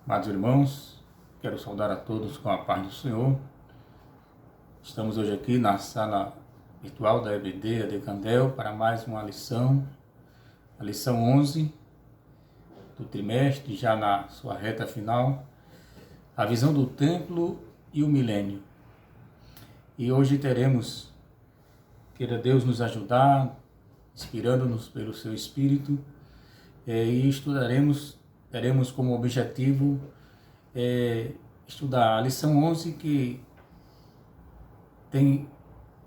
Amados irmãos, quero saudar a todos com a paz do Senhor. Estamos hoje aqui na sala virtual da EBD, de Candel, para mais uma lição, a lição 11 do trimestre, já na sua reta final, a visão do templo e o milênio. E hoje teremos, queira Deus nos ajudar, inspirando-nos pelo seu Espírito, e teremos como objetivo estudar a lição 11, que tem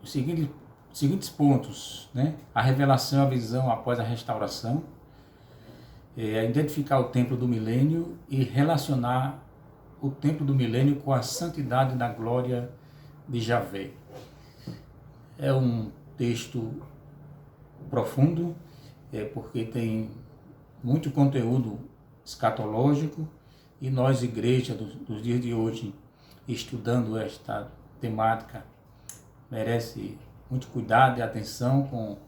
os seguintes pontos, né? A revelação, a visão após a restauração, identificar o templo do milênio e relacionar o templo do milênio com a santidade da glória de Javé. É um texto profundo, porque tem muito conteúdo escatológico, e nós, igreja dos dias de hoje, estudando esta temática, merece muito cuidado e atenção com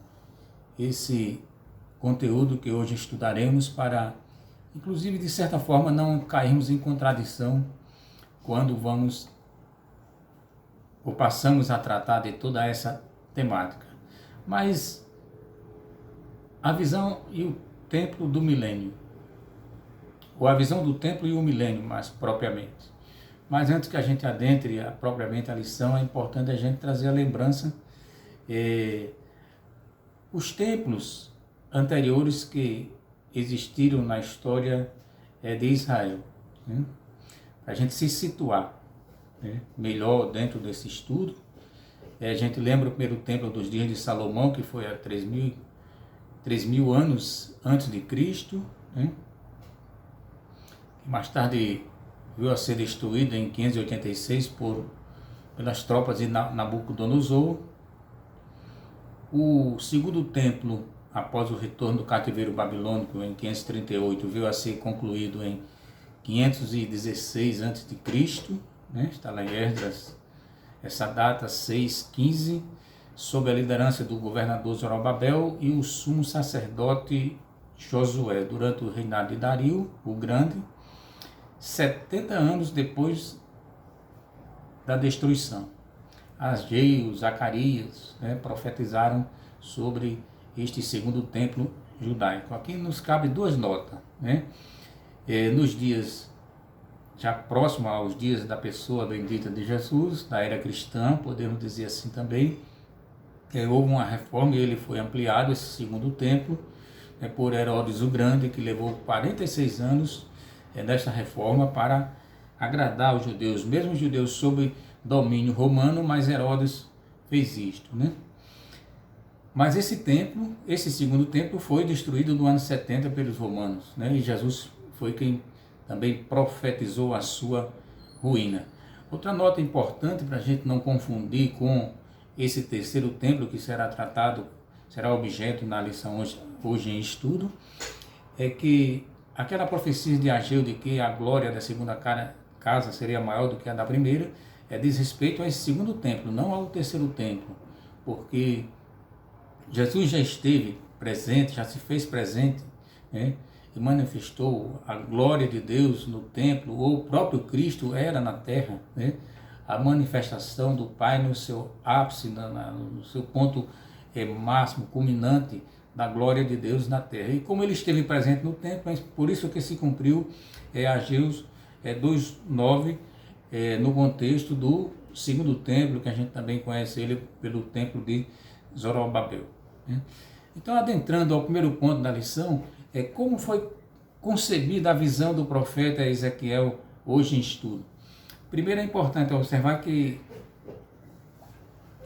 esse conteúdo que hoje estudaremos, para, inclusive, de certa forma, não cairmos em contradição quando vamos ou passamos a tratar de toda essa temática. Mas a visão e o templo do milênio, ou a visão do templo e o milênio, mais propriamente. Mas antes que a gente adentre propriamente a lição, é importante a gente trazer a lembrança os templos anteriores que existiram na história de Israel, né? Para a gente se situar, né, melhor dentro desse estudo. A gente lembra o primeiro templo dos dias de Salomão, que foi há 3.000 anos antes de Cristo, né? Mais tarde veio a ser destruída em 586 pelas tropas de Nabucodonosor. O segundo templo, após o retorno do cativeiro babilônico em 538, veio a ser concluído em 516 a.C., né? Está lá em Esdras, essa data 6:15, sob a liderança do governador Zorobabel e o sumo sacerdote Josué, durante o reinado de Dario o Grande, 70 anos depois da destruição. Ageu, Zacarias, né, profetizaram sobre este segundo templo judaico. Aqui nos cabe duas notas, né? Nos dias já próximo aos dias da pessoa bendita de Jesus, da era cristã, podemos dizer assim também, houve uma reforma e ele foi ampliado, esse segundo templo, por Herodes o Grande, que levou 46 anos desta reforma para agradar os judeus, mesmo os judeus sob domínio romano, mas Herodes fez isto, né? Mas esse segundo templo foi destruído no ano 70 pelos romanos, né? E Jesus foi quem também profetizou a sua ruína. Outra nota importante para a gente não confundir com esse terceiro templo que será objeto na lição hoje em estudo, é que aquela profecia de Ageu de que a glória da segunda casa seria maior do que a da primeira, diz respeito a esse segundo templo, não ao terceiro templo, porque Jesus já esteve presente, já se fez presente, né, e manifestou a glória de Deus no templo, ou o próprio Cristo era na terra, né, a manifestação do Pai no seu ápice, no seu ponto máximo, culminante da glória de Deus na terra. E como ele esteve presente no templo, é por isso que se cumpriu Ageu 2:9, no contexto do segundo templo, que a gente também conhece ele pelo templo de Zorobabel, né? Então, adentrando ao primeiro ponto da lição, como foi concebida a visão do profeta Ezequiel hoje em estudo. Primeiro, é importante observar que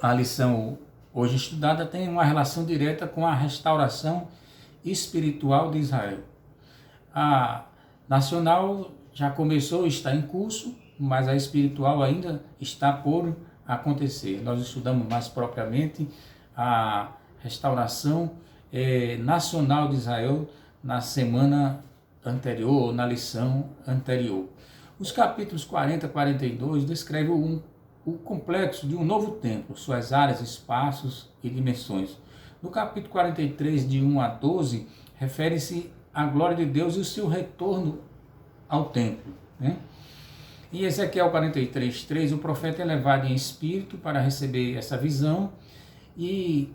a lição hoje estudada tem uma relação direta com a restauração espiritual de Israel. A nacional já começou, está em curso, mas a espiritual ainda está por acontecer. Nós estudamos mais propriamente a restauração nacional de Israel na semana anterior, na lição anterior. Os capítulos 40 e 42 descrevem o complexo de um novo templo, suas áreas, espaços e dimensões. No capítulo 43, de 1 a 12, refere-se à glória de Deus e o seu retorno ao templo. né? Em Ezequiel 43:3, o profeta é levado em espírito para receber essa visão e,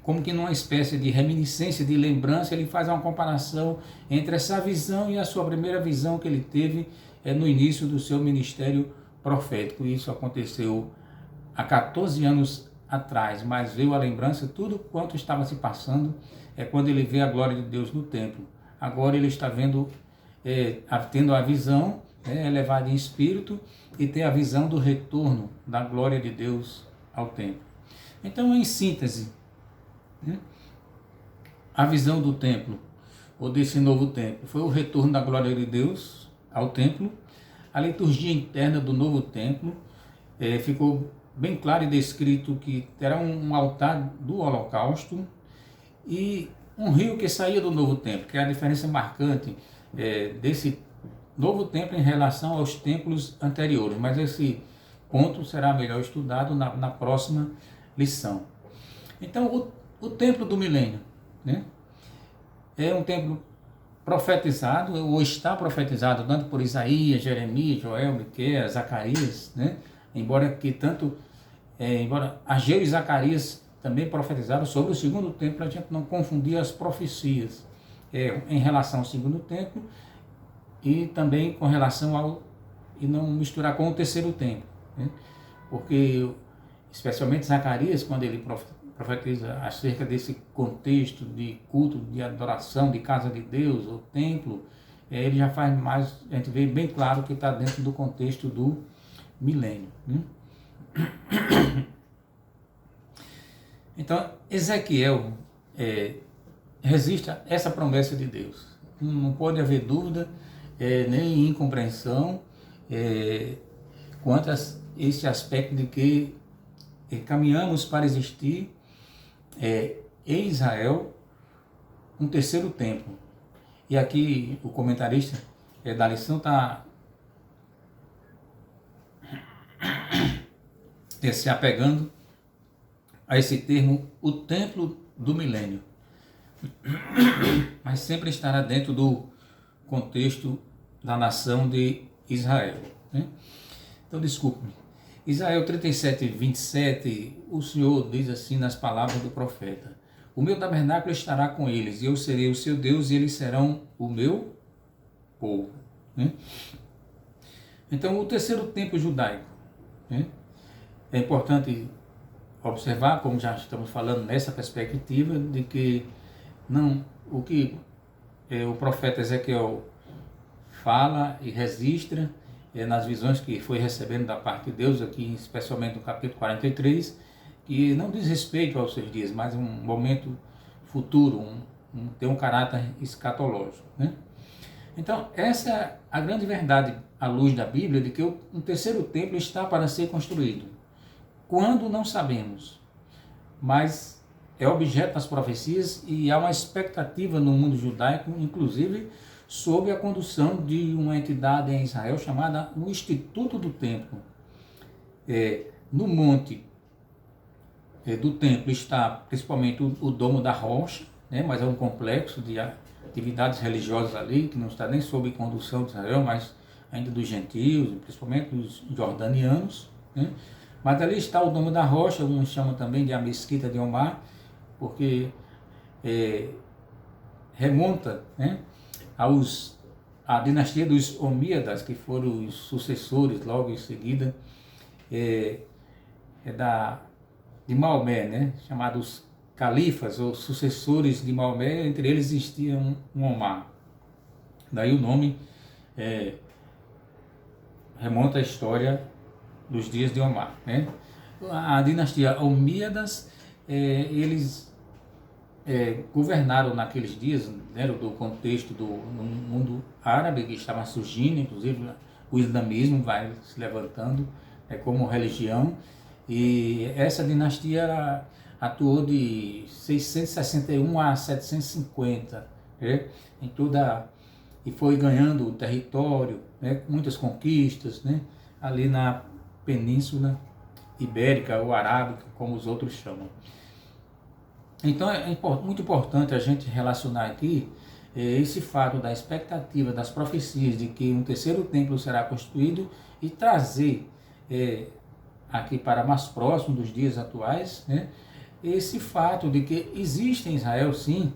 como que numa espécie de reminiscência, de lembrança, ele faz uma comparação entre essa visão e a sua primeira visão que ele teve no início do seu ministério profético. Isso aconteceu há 14 anos atrás, mas veio a lembrança, tudo quanto estava se passando, quando ele vê a glória de Deus no templo. Agora ele está vendo, tendo a visão, é levado em espírito e tem a visão do retorno da glória de Deus ao templo. Então, em síntese, a visão do templo, ou desse novo templo, foi o retorno da glória de Deus ao templo. A liturgia interna do novo templo ficou bem claro e descrito que terá um altar do holocausto e um rio que saía do novo templo, que é a diferença marcante desse novo templo em relação aos templos anteriores. Mas esse ponto será melhor estudado na próxima lição. Então, o templo do milênio, né, é um templo profetizado, ou está profetizado tanto por Isaías, Jeremias, Joel, Miqueias, Zacarias, né? Embora Ageu e Zacarias também profetizaram sobre o segundo templo, a gente não confundir as profecias em relação ao segundo templo e também com relação e não misturar com o terceiro templo, né? Porque especialmente Zacarias, quando ele profetiza acerca desse contexto de culto, de adoração, de casa de Deus, o templo, ele já faz mais, a gente vê bem claro que está dentro do contexto do milênio, né? Então, Ezequiel registra essa promessa de Deus. Não pode haver dúvida, nem incompreensão quanto a esse aspecto de que caminhamos para existir em Israel um terceiro templo. E aqui o comentarista da lição está se apegando a esse termo, o templo do milênio, mas sempre estará dentro do contexto da nação de Israel, né? Então, desculpe-me. Isaías 37:27, o Senhor diz assim nas palavras do profeta: o meu tabernáculo estará com eles, e eu serei o seu Deus, e eles serão o meu povo, né? Então, o terceiro templo judaico, né? É importante observar, como já estamos falando nessa perspectiva, de que o que o profeta Ezequiel fala e registra nas visões que foi recebendo da parte de Deus, aqui especialmente no capítulo 43, que não diz respeito aos seus dias, mas um momento futuro, tem um caráter escatológico, né? Então, essa é a grande verdade à luz da Bíblia, de que um terceiro templo está para ser construído. Quando, não sabemos, mas é objeto das profecias e há uma expectativa no mundo judaico, inclusive sob a condução de uma entidade em Israel chamada o Instituto do Templo. No monte do templo está principalmente o Domo da Rocha, né, mas é um complexo de atividades religiosas ali, que não está nem sob condução de Israel, mas ainda dos gentios, principalmente dos jordanianos, né? Mas ali está o Domo da Rocha, uns chamam também de a Mesquita de Omar, porque remonta, né, a dinastia dos Omíadas, que foram os sucessores logo em seguida de Maomé, né, chamados califas ou sucessores de Maomé. Entre eles existia um Omar. Daí o nome remonta à história dos dias de Omar, né? A dinastia Omíadas, eles governaram naqueles dias, né, do contexto do mundo árabe que estava surgindo, inclusive o islamismo vai se levantando como religião, e essa dinastia atuou de 661 a 750, né, e foi ganhando território, né, muitas conquistas, né, ali na Península Ibérica ou Arábica, como os outros chamam. Então é muito importante a gente relacionar aqui esse fato da expectativa das profecias de que um terceiro templo será construído e trazer aqui para mais próximo dos dias atuais, né, esse fato de que existe em Israel, sim,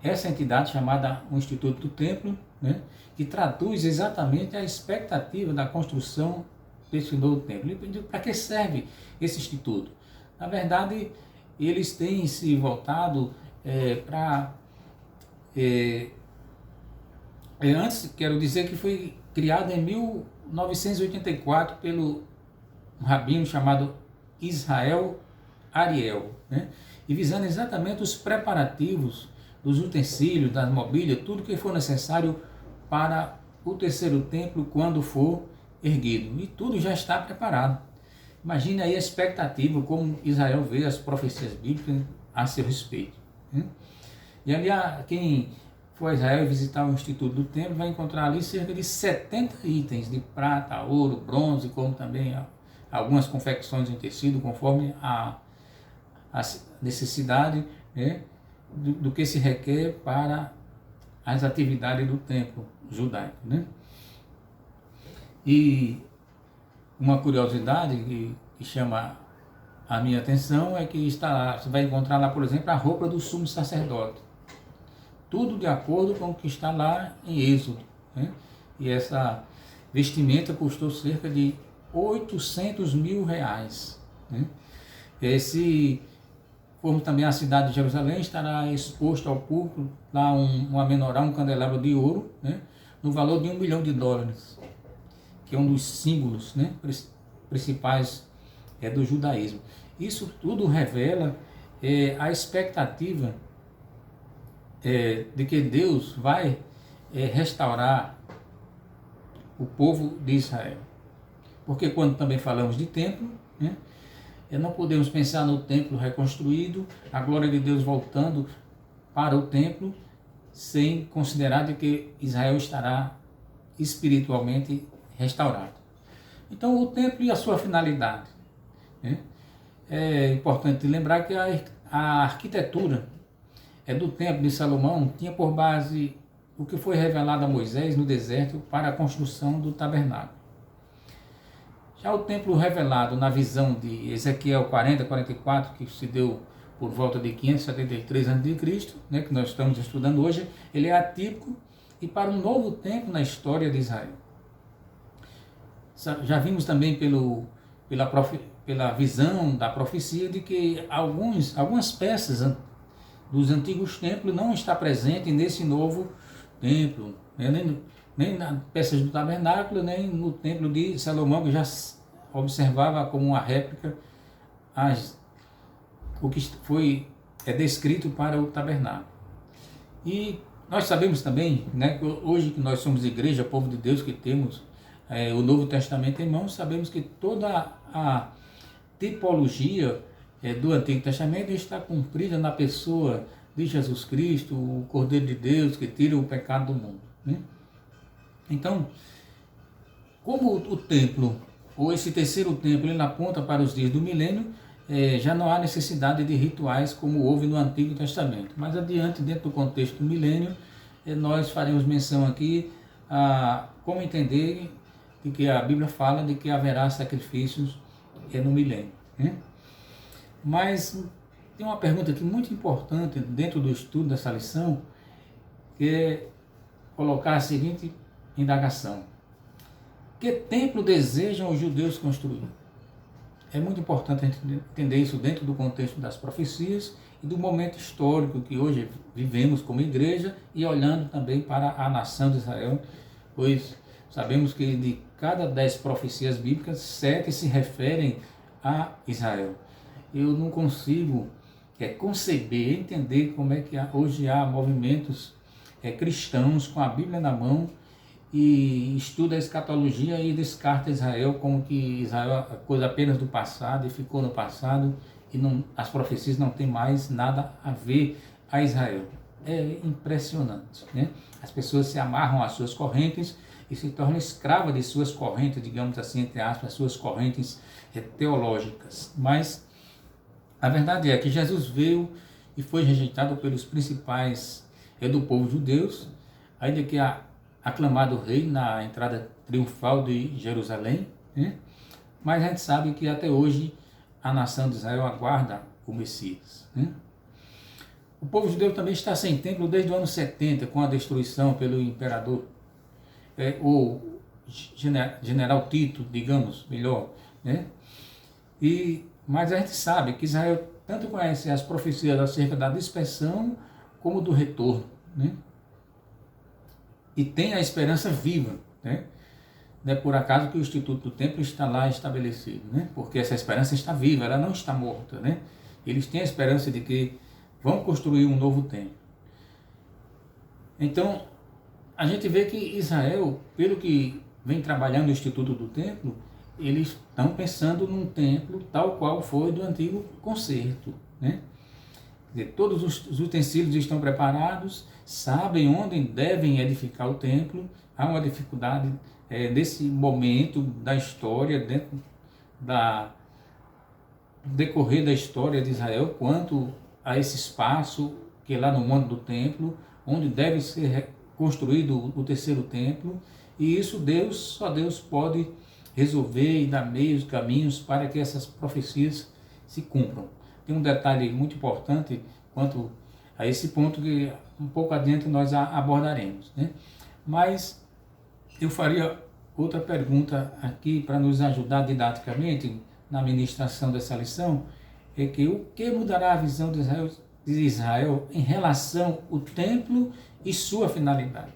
essa entidade chamada o Instituto do Templo, né, que traduz exatamente a expectativa da construção desse novo templo. E para que serve esse instituto? Na verdade, eles têm se voltado para... antes, quero dizer que foi criado em 1984 pelo rabino chamado Israel Ariel, né? E visando exatamente os preparativos dos utensílios, das mobílias, tudo que for necessário para o terceiro templo quando for erguido. E tudo já está preparado. Imagine aí a expectativa, como Israel vê as profecias bíblicas a seu respeito, né? E ali, quem for a Israel e visitar o Instituto do Templo vai encontrar ali cerca de 70 itens de prata, ouro, bronze, como também algumas confecções em tecido, conforme a necessidade, né, do que se requer para as atividades do templo judaico, né? E uma curiosidade que chama a minha atenção é que você vai encontrar lá, por exemplo, a roupa do sumo sacerdote. Tudo de acordo com o que está lá em Êxodo, né? E essa vestimenta custou cerca de 800 mil reais, né? Como também a cidade de Jerusalém, estará exposto ao público lá uma menorá, um candelabro de ouro, né, no valor de $1 milhão, que é um dos símbolos, né, principais do judaísmo. Isso tudo revela a expectativa de que Deus vai restaurar o povo de Israel. Porque quando também falamos de templo, né, não podemos pensar no templo reconstruído, a glória de Deus voltando para o templo, sem considerar de que Israel estará espiritualmente restaurado. Então, o templo e a sua finalidade, né? É importante lembrar que a arquitetura do templo de Salomão tinha por base o que foi revelado a Moisés no deserto para a construção do tabernáculo. Já o templo revelado na visão de Ezequiel 40, 44, que se deu por volta de 573 a.C., né, que nós estamos estudando hoje, ele é atípico e para um novo tempo na história de Israel. Já vimos também pela visão da profecia de que algumas peças dos antigos templos não estão presentes nesse novo templo, né, nem nas peças do tabernáculo, nem no templo de Salomão, que já observava como uma réplica o que foi descrito para o tabernáculo. E nós sabemos também, né, que hoje que nós somos igreja, povo de Deus, que temos o Novo Testamento em mãos, sabemos que toda a tipologia do Antigo Testamento está cumprida na pessoa de Jesus Cristo, o Cordeiro de Deus que tira o pecado do mundo, né? Então, como o templo, ou esse terceiro templo, ele aponta para os dias do milênio, já não há necessidade de rituais como houve no Antigo Testamento. Mais adiante, dentro do contexto do milênio, nós faremos menção aqui a como entender de que a Bíblia fala de que haverá sacrifícios no milênio, né? Mas tem uma pergunta aqui muito importante dentro do estudo dessa lição, que é colocar a seguinte indagação: que templo desejam os judeus construir? É muito importante a gente entender isso dentro do contexto das profecias e do momento histórico que hoje vivemos como igreja, e olhando também para a nação de Israel, pois sabemos que de cada 10 profecias bíblicas, 7 se referem a Israel. Eu não consigo conceber, entender como é que hoje há movimentos cristãos com a Bíblia na mão e estuda a escatologia e descarta Israel como que Israel é coisa apenas do passado e ficou no passado, e as profecias não têm mais nada a ver a Israel. É impressionante, né? As pessoas se amarram às suas correntes e se tornam escravas de suas correntes, digamos assim, entre aspas, suas correntes teológicas. Mas a verdade é que Jesus veio e foi rejeitado pelos principais é do povo judeu, ainda que aclamado rei na entrada triunfal de Jerusalém, né? Mas a gente sabe que até hoje a nação de Israel aguarda o Messias, né? O povo judeu também está sem templo desde o ano 70, com a destruição pelo imperador, o general Tito, digamos, melhor, né? Mas a gente sabe que Israel tanto conhece as profecias acerca da dispersão como do retorno, né? E tem a esperança viva, né? Não é por acaso que o Instituto do Templo está lá estabelecido, né? Porque essa esperança está viva, ela não está morta, né? Eles têm a esperança de que vão construir um novo templo. Então, a gente vê que Israel, pelo que vem trabalhando no Instituto do Templo, eles estão pensando num templo tal qual foi do antigo concerto, né? Quer dizer, todos os utensílios estão preparados, sabem onde devem edificar o templo. Há uma dificuldade nesse momento da história, dentro do decorrer da história de Israel, quanto a esse espaço que é lá no Monte do Templo, onde deve ser construído o terceiro templo, e isso só Deus pode resolver e dar meios, caminhos para que essas profecias se cumpram. Tem um detalhe muito importante quanto a esse ponto que um pouco adiante nós abordaremos, né? Mas eu faria outra pergunta aqui para nos ajudar didaticamente na ministração dessa lição, é que o que mudará a visão de Israel em relação ao templo e sua finalidade?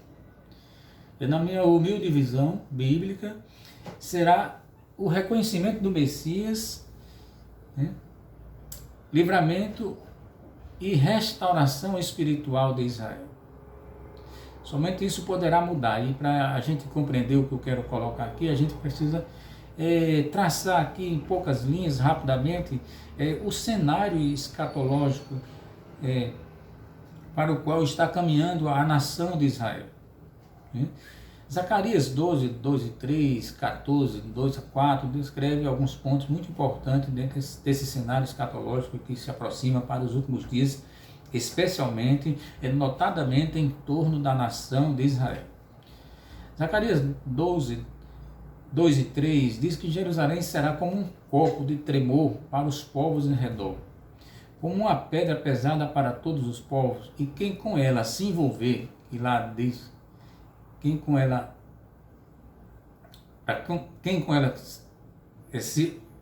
Na minha humilde visão bíblica, será o reconhecimento do Messias, né? Livramento e restauração espiritual de Israel. Somente isso poderá mudar. E para a gente compreender o que eu quero colocar aqui, a gente precisa traçar aqui em poucas linhas, rapidamente, o cenário escatológico para o qual está caminhando a nação de Israel, né? Zacarias 12, 3, 14, 2 a 4, descreve alguns pontos muito importantes dentro desse cenário escatológico que se aproxima para os últimos dias, especialmente, notadamente, em torno da nação de Israel. Zacarias 12, 2 e 3 diz que Jerusalém será como um copo de tremor para os povos em redor, como uma pedra pesada para todos os povos, e quem com ela se envolver, e lá diz, quem com ela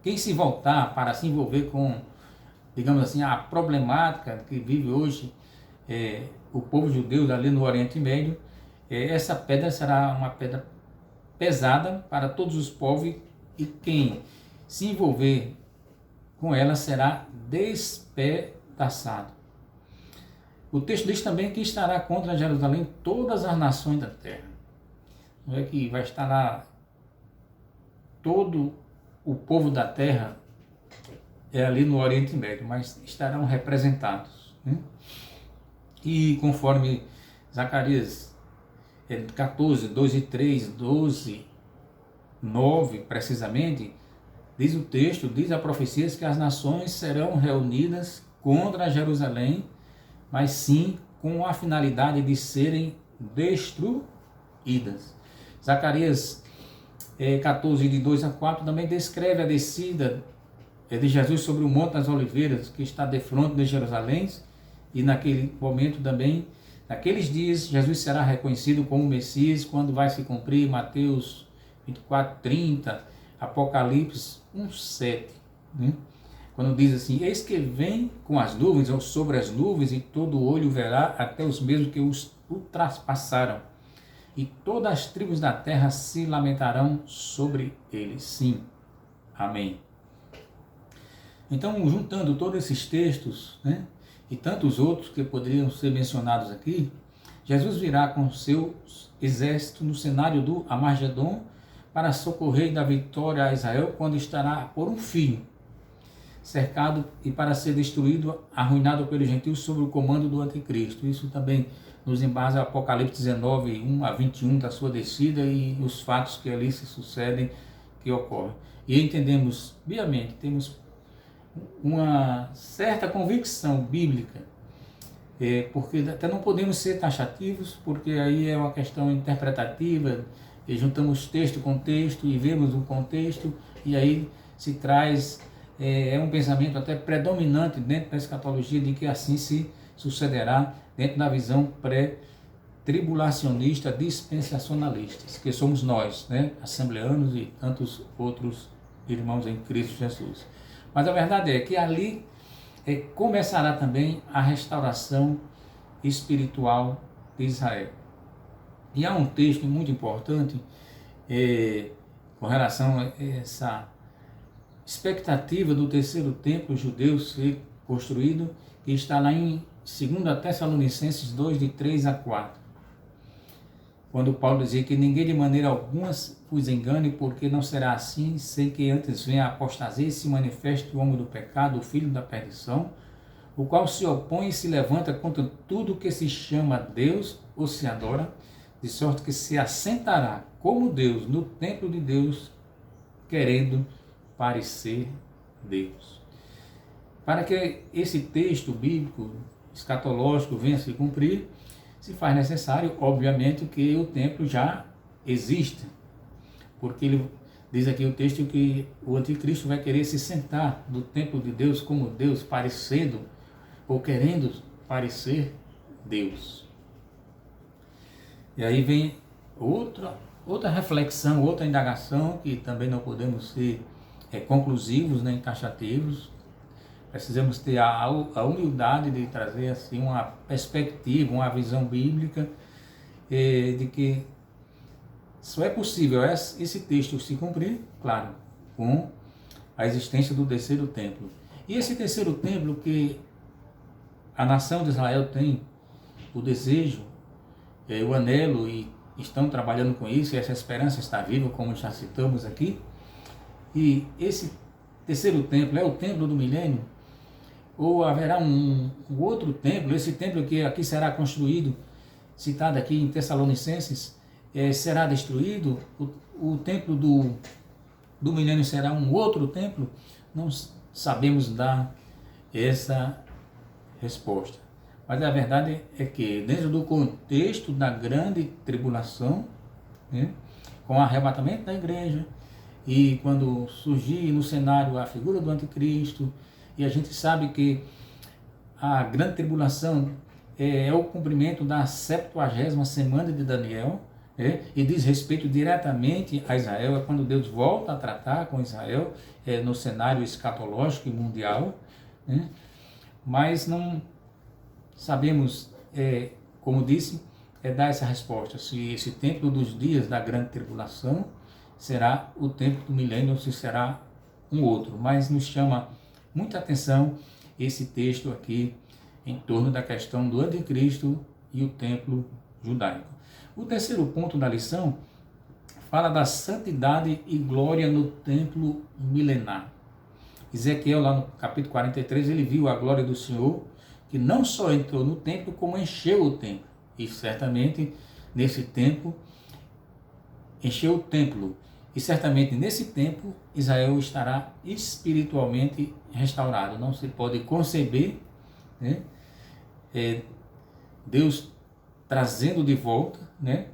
quem se voltar para se envolver com, digamos assim, a problemática que vive hoje o povo judeu ali no Oriente Médio, essa pedra será uma pedra pesada para todos os povos, e quem se envolver com ela será despedaçado. O texto diz também que estará contra Jerusalém todas as nações da terra. Não é que vai estar lá todo o povo da terra ali no Oriente Médio, mas estarão representados, né? E conforme Zacarias 14, 2 e 3, 12, 9 precisamente, diz o texto, diz a profecia que as nações serão reunidas contra Jerusalém, mas sim com a finalidade de serem destruídas. Zacarias 14, de 2 a 4, também descreve a descida de Jesus sobre o Monte das Oliveiras, que está defronte de Jerusalém, e naquele momento também, naqueles dias, Jesus será reconhecido como Messias, quando vai se cumprir Mateus 24, 30, Apocalipse 1, 7, né? Quando diz assim, eis que vem com as nuvens, ou sobre as nuvens, e todo olho verá, até os mesmos que os ultrapassaram. E todas as tribos da terra se lamentarão sobre ele. Sim. Amém. Então, juntando todos esses textos, né, e tantos outros que poderiam ser mencionados aqui, Jesus virá com seus exércitos no cenário do Armagedon para socorrer da vitória a Israel, quando estará por um fio, cercado, e para ser destruído, arruinado pelos gentios sob o comando do anticristo. Isso também nos embasa Apocalipse 19, 1 a 21, da sua descida e os fatos que ali se sucedem, que ocorrem. E entendemos, obviamente, temos uma certa convicção bíblica porque até não podemos ser taxativos, porque aí é uma questão interpretativa, e juntamos texto com texto e vemos o contexto, e aí se traz, um pensamento até predominante dentro da escatologia de que assim se sucederá dentro da visão pré-tribulacionista dispensacionalista, que somos nós, né, assembleanos e tantos outros irmãos em Cristo Jesus. Mas a verdade é que ali começará também a restauração espiritual de Israel. E há um texto muito importante com relação a essa expectativa do terceiro templo judeu ser construído, que está lá em 2 Tessalonicenses 2, de 3 a 4. Quando Paulo dizia que ninguém de maneira alguma vos engane, porque não será assim, sem que antes venha a apostasia e se manifeste o homem do pecado, o filho da perdição, o qual se opõe e se levanta contra tudo que se chama Deus ou se adora, de sorte que se assentará como Deus no templo de Deus, querendo parecer Deus. Para que esse texto bíblico, escatológico, venha a se cumprir, se faz necessário, obviamente, que o templo já exista, porque ele diz aqui o texto que o anticristo vai querer se sentar no templo de Deus como Deus, parecendo ou querendo parecer Deus. E aí vem outra reflexão, outra indagação, que também não podemos ser conclusivos nem taxativos. Precisamos ter a humildade de trazer assim uma perspectiva, uma visão bíblica de que só é possível esse texto se cumprir, claro, com a existência do terceiro templo. E esse terceiro templo que a nação de Israel tem o desejo, o anelo, e estão trabalhando com isso, e essa esperança está viva, como já citamos aqui. E esse terceiro templo é o templo do milênio, ou haverá um outro templo? Esse templo que aqui será construído, citado aqui em Tessalonicenses, será destruído? O templo do milênio será um outro templo? Não sabemos dar essa resposta. Mas a verdade é que, dentro do contexto da grande tribulação, né, com o arrebatamento da igreja, e quando surgir no cenário a figura do anticristo, e a gente sabe que a grande tribulação é o cumprimento da 70ª semana de Daniel, e diz respeito diretamente a Israel, é quando Deus volta a tratar com Israel no cenário escatológico e mundial, né? Mas não sabemos, como disse, dar essa resposta, se esse tempo dos dias da grande tribulação será o tempo do milênio ou se será um outro. Mas nos chama muita atenção esse texto aqui em torno da questão do anticristo e o templo judaico. O terceiro ponto da lição fala da santidade e glória no templo milenar. Ezequiel, lá no capítulo 43, ele viu a glória do Senhor, que não só entrou no templo, como encheu o templo. E certamente nesse tempo encheu o templo. E certamente nesse tempo Israel estará espiritualmente restaurado. Não se pode conceber, né, Deus trazendo de volta, né?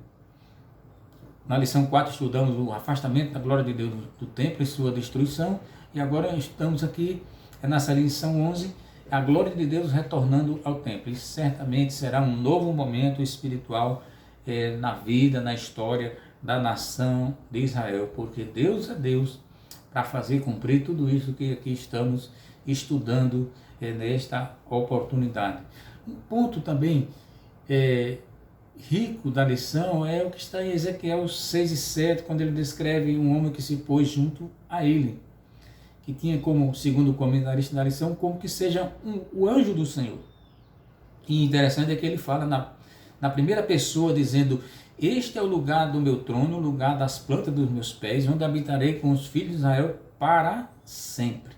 Na lição 4 estudamos o afastamento da glória de Deus do templo e sua destruição. E agora estamos aqui nessa lição 11, a glória de Deus retornando ao templo. E certamente será um novo momento espiritual na vida, na história da nação de Israel, porque Deus é Deus para fazer cumprir tudo isso que aqui estamos estudando nesta oportunidade. Um ponto também rico da lição é o que está em Ezequiel 6 e 7, quando ele descreve um homem que se pôs junto a ele, que tinha como, segundo o comentarista da lição, como que seja o anjo do Senhor. E interessante é que ele fala na primeira pessoa, dizendo: este é o lugar do meu trono, o lugar das plantas dos meus pés, onde habitarei com os filhos de Israel para sempre.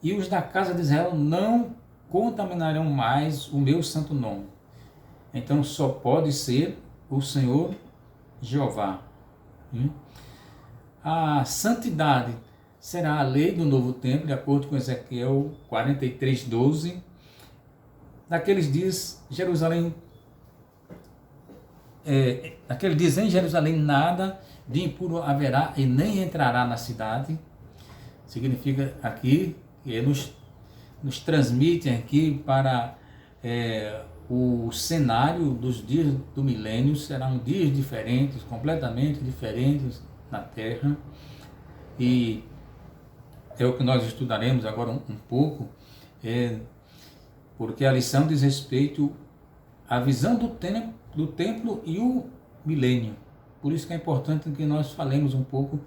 E os da casa de Israel não contaminarão mais o meu santo nome. Então só pode ser o Senhor Jeová. A santidade será a lei do novo templo, de acordo com Ezequiel 43:12. naqueles dias naqueles dias em Jerusalém nada de impuro haverá e nem entrará na cidade. Significa aqui que nos transmite aqui para o cenário dos dias do milênio. Serão dias diferentes, completamente diferentes na Terra, e é o que nós estudaremos agora um pouco, porque a lição diz respeito à visão do templo e o milênio. Por isso que é importante que nós falemos um pouco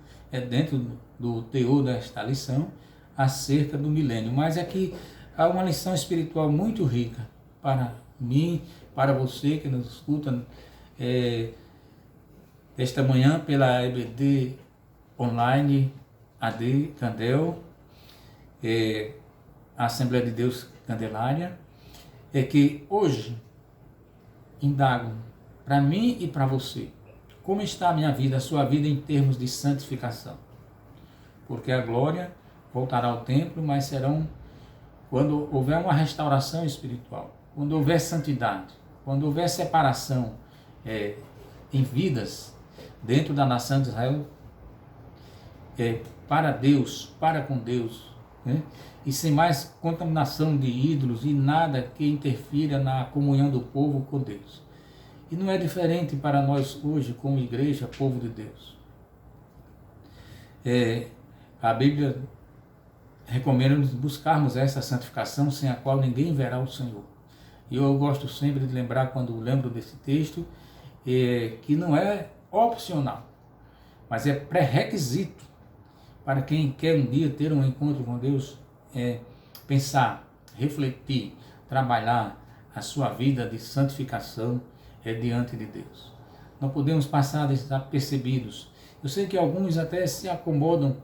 dentro do teor desta lição acerca do milênio. Mas aqui há uma lição espiritual muito rica para mim, para você que nos escuta esta manhã pela EBD Online AD Candel, a Assembleia de Deus Candelária, é que hoje indago para mim e para você, como está a minha vida, a sua vida em termos de santificação? Porque a glória voltará ao templo, mas serão quando houver uma restauração espiritual, quando houver santidade, quando houver separação em vidas dentro da nação de Israel, para Deus, para com Deus, né? E sem mais contaminação de ídolos e nada que interfira na comunhão do povo com Deus. E não é diferente para nós hoje, como igreja, povo de Deus. A Bíblia recomenda-nos buscarmos essa santificação sem a qual ninguém verá o Senhor. E eu gosto sempre de lembrar, quando lembro desse texto, que não é opcional, mas é pré-requisito para quem quer um dia ter um encontro com Deus, pensar, refletir, trabalhar a sua vida de santificação diante de Deus. Não podemos passar desapercebidos. Eu sei que alguns até se acomodam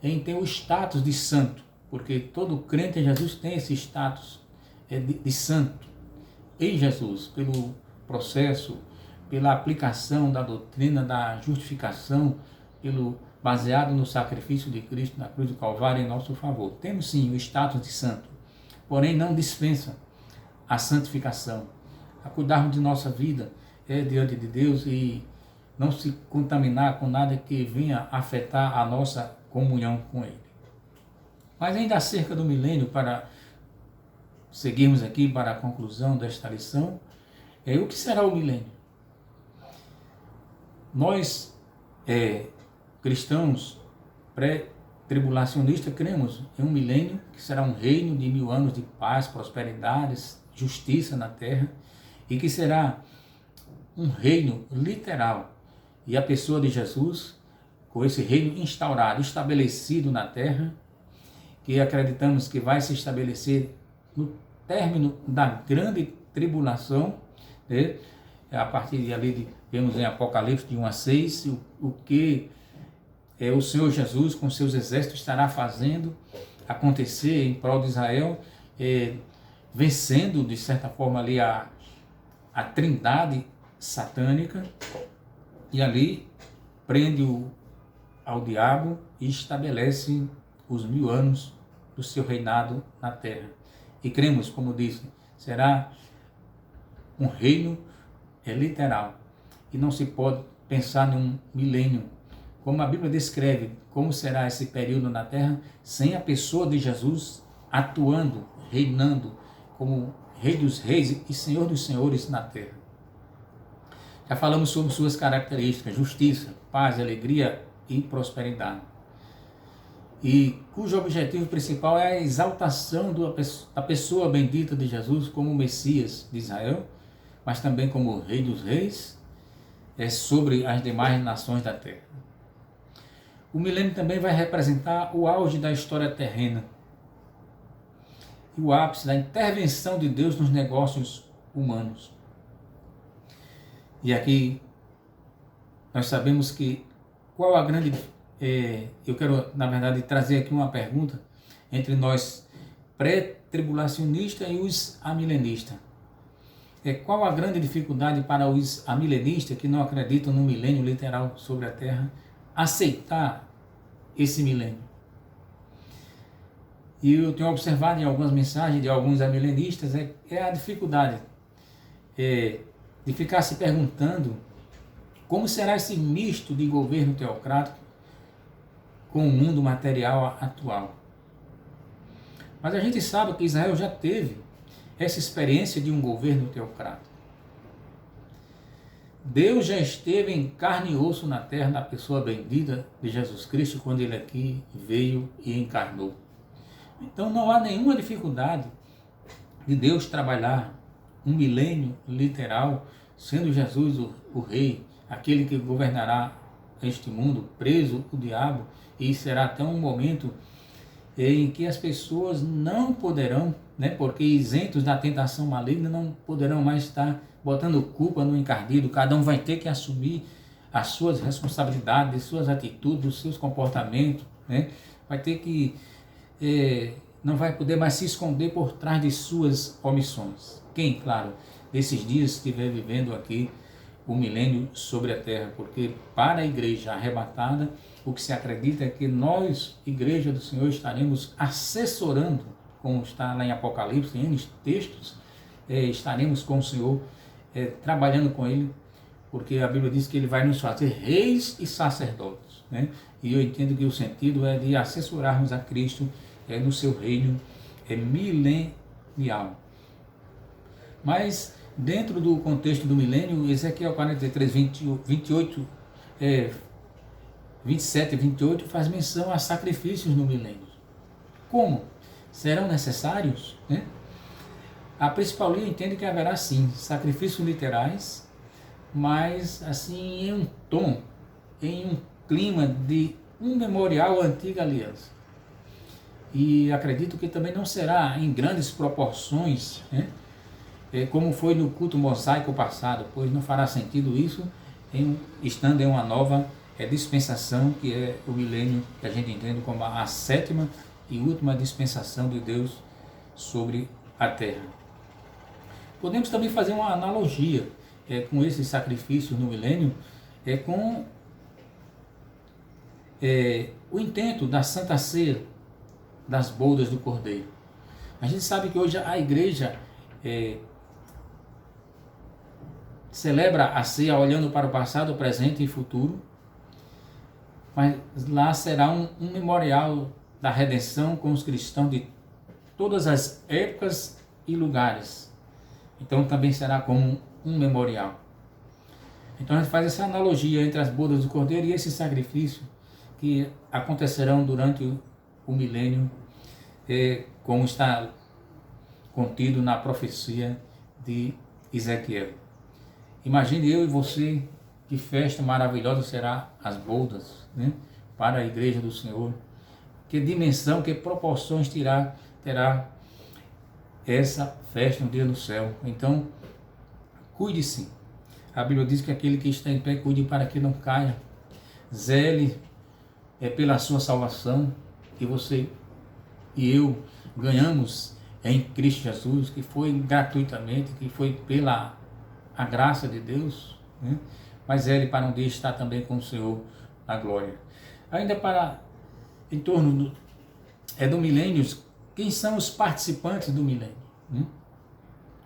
em ter o status de santo, porque todo crente em Jesus tem esse status de santo em Jesus, pelo processo, pela aplicação da doutrina da justificação, baseado no sacrifício de Cristo na cruz do Calvário em nosso favor. Temos sim o status de santo, porém não dispensa a santificação, a cuidarmos de nossa vida diante de Deus e não se contaminar com nada que venha afetar a nossa comunhão com Ele. Mas ainda acerca do milênio, para seguirmos aqui para a conclusão desta lição, o que será o milênio? Nós, cristãos pré-tribulacionistas, cremos em um milênio que será um reino de 1000 anos de paz, prosperidade, justiça na terra, e que será um reino literal. E a pessoa de Jesus, com esse reino instaurado, estabelecido na terra, que acreditamos que vai se estabelecer no término da grande tribulação, né? A partir de ali, vemos em Apocalipse de 1 a 6, o que o Senhor Jesus com seus exércitos estará fazendo acontecer em prol de Israel, vencendo de certa forma ali a trindade satânica, e ali prende ao diabo e estabelece os 1000 anos do seu reinado na terra. E cremos, como disse, será um reino literal, e não se pode pensar num milênio, como a Bíblia descreve, como será esse período na terra, sem a pessoa de Jesus atuando, reinando como Rei dos Reis e Senhor dos Senhores na terra. Já falamos sobre suas características: justiça, paz, alegria e prosperidade, e cujo objetivo principal é a exaltação da pessoa bendita de Jesus como Messias de Israel, mas também como Rei dos Reis, sobre as demais nações da terra. O milênio também vai representar o auge da história terrena e o ápice da intervenção de Deus nos negócios humanos. E aqui nós sabemos que qual a grande... eu quero, na verdade, trazer aqui uma pergunta entre nós pré-tribulacionistas e os amilenistas. Qual a grande dificuldade para os amilenistas que não acreditam no milênio literal sobre a terra aceitar esse milênio? E eu tenho observado em algumas mensagens de alguns amilenistas a dificuldade de ficar se perguntando como será esse misto de governo teocrático com o mundo material atual. Mas a gente sabe que Israel já teve essa experiência de um governo teocrático. Deus já esteve em carne e osso na terra, na pessoa bendita de Jesus Cristo, quando Ele aqui veio e encarnou. Então não há nenhuma dificuldade de Deus trabalhar um milênio literal, sendo Jesus o rei, aquele que governará este mundo, preso o diabo, e será até um momento em que as pessoas não poderão, porque isentos da tentação maligna, não poderão mais estar botando culpa no encardido. Cada um vai ter que assumir as suas responsabilidades, as suas atitudes, os seus comportamentos, vai ter que, não vai poder mais se esconder por trás de suas omissões. Quem, claro, nesses dias estiver vivendo aqui o milênio sobre a terra, porque para a igreja arrebatada, o que se acredita é que nós, igreja do Senhor, estaremos assessorando, como está lá em Apocalipse, em textos, estaremos com o Senhor, trabalhando com Ele, porque a Bíblia diz que Ele vai nos fazer reis e sacerdotes, E eu entendo que o sentido é de assessorarmos a Cristo no seu reino milenial. Mas dentro do contexto do milênio, Ezequiel 43, 27 e 28 faz menção a sacrifícios no milênio. Como? Serão necessários? A principal linha entende que haverá sim sacrifícios literais, mas assim em um tom, em um clima de um memorial à antiga aliança. E acredito que também não será em grandes proporções, como foi no culto mosaico passado, pois não fará sentido isso estando em uma nova dispensação, que é o milênio, que a gente entende como a sétima e última dispensação de Deus sobre a terra. Podemos também fazer uma analogia com esses sacrifícios no milênio, com o intento da Santa Ceia, das bodas do Cordeiro. A gente sabe que hoje a igreja celebra a ceia olhando para o passado, presente e futuro, mas lá será um memorial da redenção com os cristãos de todas as épocas e lugares. Então também será como um memorial. Então a gente faz essa analogia entre as bodas do Cordeiro e esse sacrifício que acontecerão durante o milênio, como está contido na profecia de Ezequiel. Imagine eu e você, que festa maravilhosa será as bodas, para a igreja do Senhor. Que dimensão, que proporções terá essa festa um dia no céu. Então, cuide-se. A Bíblia diz que aquele que está em pé, cuide para que não caia. Zele pela sua salvação, que você e eu ganhamos em Cristo Jesus, que foi gratuitamente, que foi pela a graça de Deus, mas ele para um dia estar também com o Senhor na glória. Ainda em torno do milênio, quem são os participantes do milênio?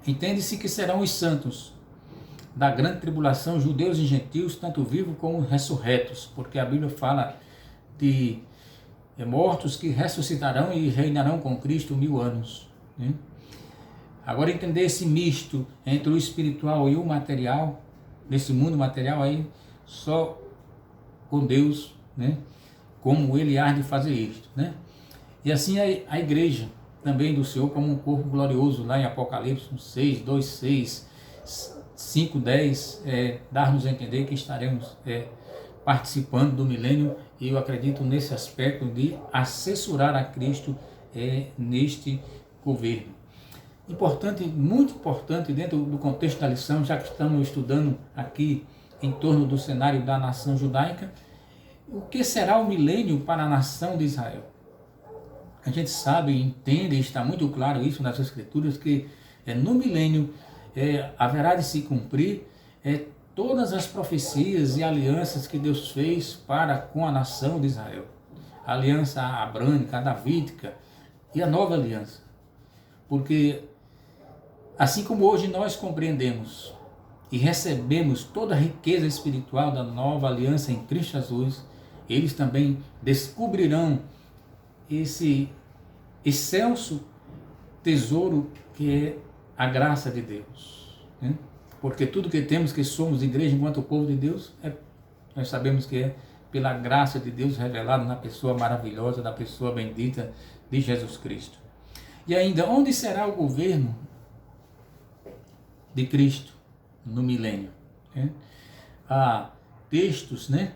Entende-se que serão os santos da grande tribulação, judeus e gentios, tanto vivos como ressurretos, porque a Bíblia fala de mortos que ressuscitarão e reinarão com Cristo 1000 anos. Agora, entender esse misto entre o espiritual e o material, nesse mundo material aí, só com Deus, como Ele há de fazer isto, E assim a igreja também do Senhor como um corpo glorioso, lá em Apocalipse 6, 2, 6, 5, 10, dar-nos a entender que estaremos participando do milênio, e eu acredito nesse aspecto de assessorar a Cristo neste governo. Importante, muito importante dentro do contexto da lição, já que estamos estudando aqui em torno do cenário da nação judaica, o que será o milênio para a nação de Israel? A gente sabe, entende, está muito claro isso nas Escrituras, que no milênio haverá de se cumprir todas as profecias e alianças que Deus fez para com a nação de Israel. A aliança abrâmica, davídica, e a nova aliança. Porque assim como hoje nós compreendemos e recebemos toda a riqueza espiritual da nova aliança em Cristo Jesus, eles também descobrirão esse excelso tesouro que é a graça de Deus, né? Porque tudo que temos, que somos igreja enquanto povo de Deus, nós sabemos que é pela graça de Deus revelada na pessoa maravilhosa, da pessoa bendita de Jesus Cristo. E ainda, onde será o governo de Cristo no milênio? Há textos, né,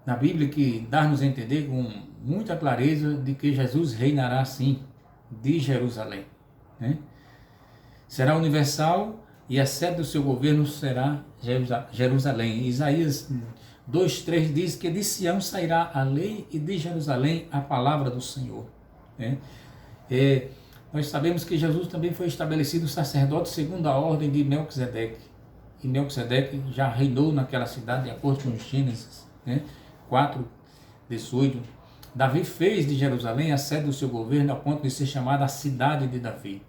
na Bíblia que dá-nos a entender com muita clareza de que Jesus reinará sim de Jerusalém, né? Será universal e a sede do seu governo será Jerusalém. Isaías 2:3 diz que de Sião sairá a lei e de Jerusalém a palavra do Senhor, né? Nós sabemos que Jesus também foi estabelecido sacerdote segundo a ordem de Melquisedeque. E Melquisedeque já reinou naquela cidade, de acordo com Gênesis, né? 4:18. Davi fez de Jerusalém a sede do seu governo, a ponto de ser chamada a cidade de Davi.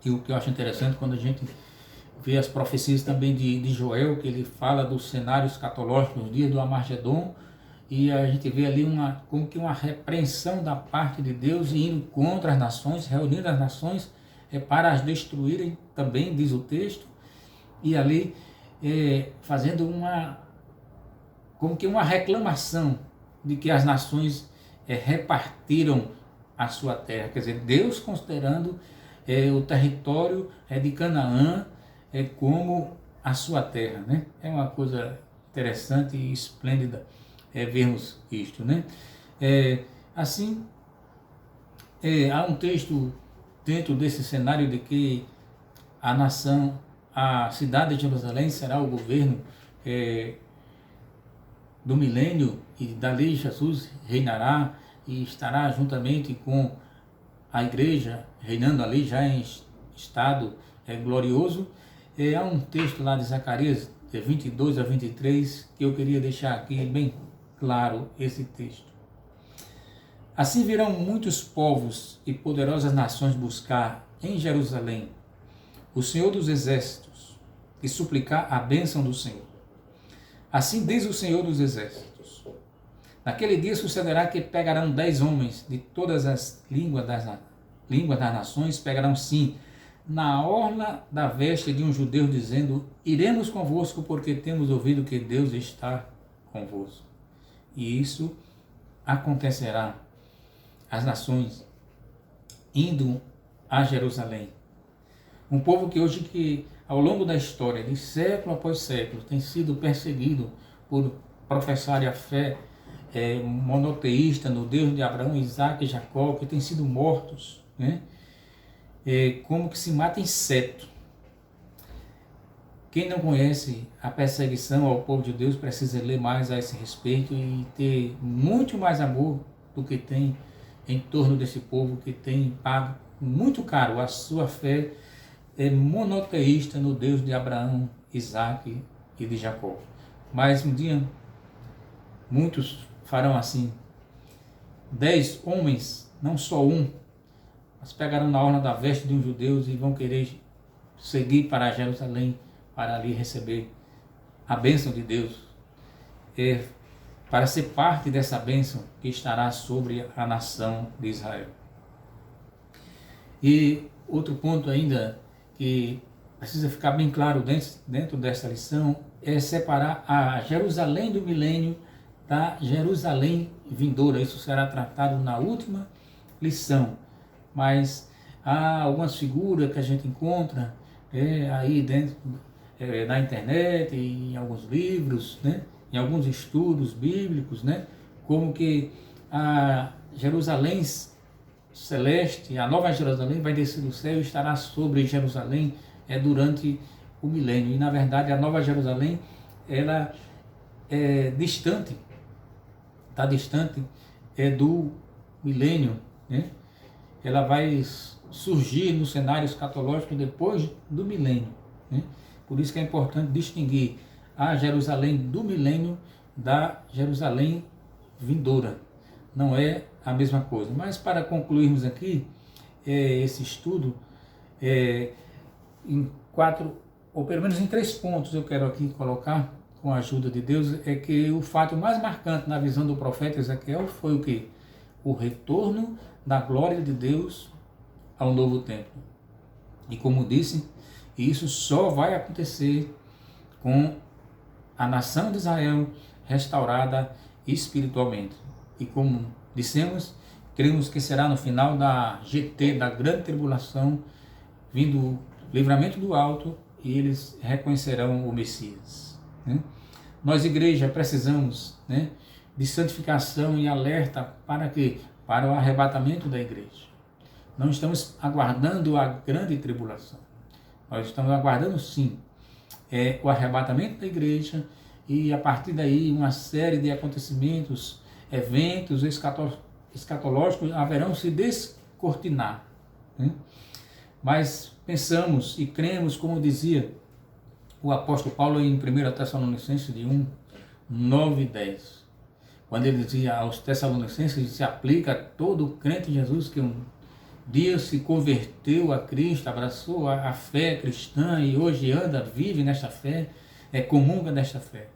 E o que eu acho interessante, quando a gente vê as profecias também de Joel, que ele fala do cenário escatológico nos dias do Armagedon, e a gente vê ali como que uma repreensão da parte de Deus indo contra as nações, reunindo as nações para as destruírem também, diz o texto, e ali fazendo como que uma reclamação de que as nações repartiram a sua terra, quer dizer, Deus considerando o território de Canaã como a sua terra, né? É uma coisa interessante e esplêndida vermos isto, né? Assim, há um texto dentro desse cenário de que a cidade de Jerusalém será o governo do milênio, e dali Jesus reinará e estará juntamente com a igreja, reinando ali já em estado glorioso. Há um texto lá de Zacarias 22-23 que eu queria deixar aqui bem claro esse texto. Assim virão muitos povos e poderosas nações buscar em Jerusalém o Senhor dos Exércitos e suplicar a bênção do Senhor. Assim diz o Senhor dos Exércitos: naquele dia sucederá que pegarão 10 homens de todas as línguas das nações, pegarão sim na orla da veste de um judeu, dizendo: iremos convosco, porque temos ouvido que Deus está convosco. E isso acontecerá, as nações indo a Jerusalém. Um povo que hoje, que ao longo da história, de século após século, tem sido perseguido por professar a fé monoteísta no Deus de Abraão, Isaac e Jacó, que têm sido mortos, né? Como que se mata inseto. Quem não conhece a perseguição ao povo de Deus precisa ler mais a esse respeito e ter muito mais amor do que tem em torno desse povo, que tem pago muito caro a sua fé monoteísta no Deus de Abraão, Isaac e de Jacó. Mas um dia muitos farão assim: 10 homens, não só um, mas pegarão na orla da veste de um judeu e vão querer seguir para Jerusalém, para ali receber a bênção de Deus, para ser parte dessa bênção que estará sobre a nação de Israel. E outro ponto ainda que precisa ficar bem claro dentro dessa lição é separar a Jerusalém do milênio da Jerusalém vindoura. Isso será tratado na última lição, mas há algumas figuras que a gente encontra aí dentro na internet, em alguns livros, né, em alguns estudos bíblicos, né, como que a Jerusalém celeste, a nova Jerusalém vai descer do céu e estará sobre Jerusalém durante o milênio. E na verdade a nova Jerusalém, ela é distante, está distante do milênio, né? Ela vai surgir no cenário escatológico depois do milênio, né? Por isso que é importante distinguir a Jerusalém do milênio da Jerusalém vindoura. Não é a mesma coisa. Mas para concluirmos aqui esse estudo, em 4, ou pelo menos em 3 pontos eu quero aqui colocar, com a ajuda de Deus, é que o fato mais marcante na visão do profeta Ezequiel foi o quê? O retorno da glória de Deus ao novo templo. E como disse, isso só vai acontecer com a nação de Israel restaurada espiritualmente. E como dissemos, cremos que será no final da GT, da grande tribulação, vindo o livramento do alto, e eles reconhecerão o Messias. Né? Nós, igreja, precisamos, né, de santificação e alerta para quê? Para o arrebatamento da igreja. Não estamos aguardando a grande tribulação. Nós estamos aguardando, sim, o arrebatamento da igreja, e a partir daí uma série de acontecimentos, eventos escatológicos haverão se descortinar. Né? Mas pensamos e cremos, como dizia o apóstolo Paulo em 1 Tessalonicenses de 1, 9 e 10. Quando ele dizia aos Tessalonicenses, se aplica a todo crente em Jesus que um dia se converteu a Cristo, abraçou a fé cristã e hoje anda, vive nesta fé, comunga nesta fé.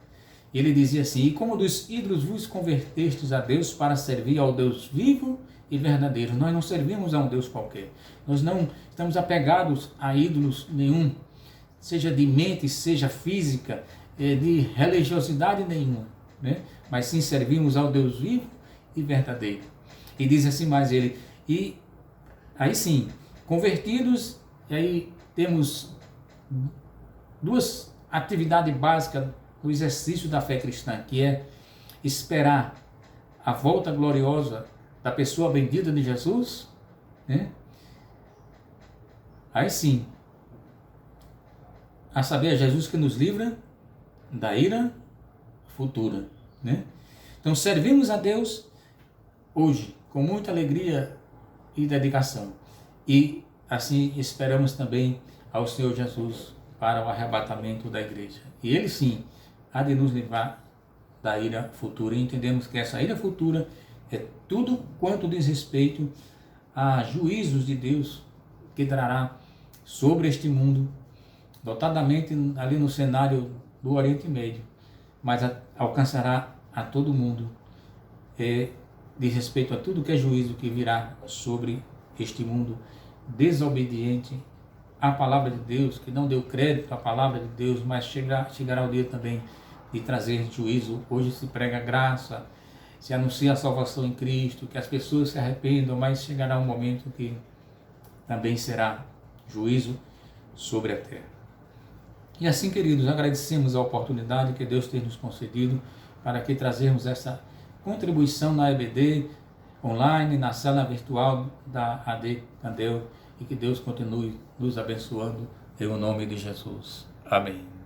Ele dizia assim: e como dos ídolos vos convertestes a Deus para servir ao Deus vivo e verdadeiro. Nós não servimos a um Deus qualquer. Nós não estamos apegados a ídolos nenhum, seja de mente, seja física, de religiosidade nenhuma, né? Mas sim servimos ao Deus vivo e verdadeiro. E diz assim mais ele, e aí sim, convertidos, e aí temos 2 atividades básicas do exercício da fé cristã, que é esperar a volta gloriosa da pessoa bendita de Jesus, né? Aí sim, a saber, é Jesus que nos livra da ira futura, né? Então servimos a Deus hoje com muita alegria e dedicação, e assim esperamos também ao Senhor Jesus para o arrebatamento da igreja, e Ele sim há de nos livrar da ira futura, e entendemos que essa ira futura é tudo quanto diz respeito a juízos de Deus que trará sobre este mundo, notadamente ali no cenário do Oriente Médio, mas alcançará a todo mundo, diz respeito a tudo que é juízo que virá sobre este mundo desobediente à palavra de Deus, que não deu crédito à palavra de Deus, mas chegará o dia também de trazer juízo. Hoje se prega graça, se anuncia a salvação em Cristo, que as pessoas se arrependam, mas chegará um momento que também será juízo sobre a terra. E assim, queridos, agradecemos a oportunidade que Deus tem nos concedido para que trazermos essa contribuição na EBD, online, na sala virtual da AD Candel, e que Deus continue nos abençoando em nome de Jesus. Amém.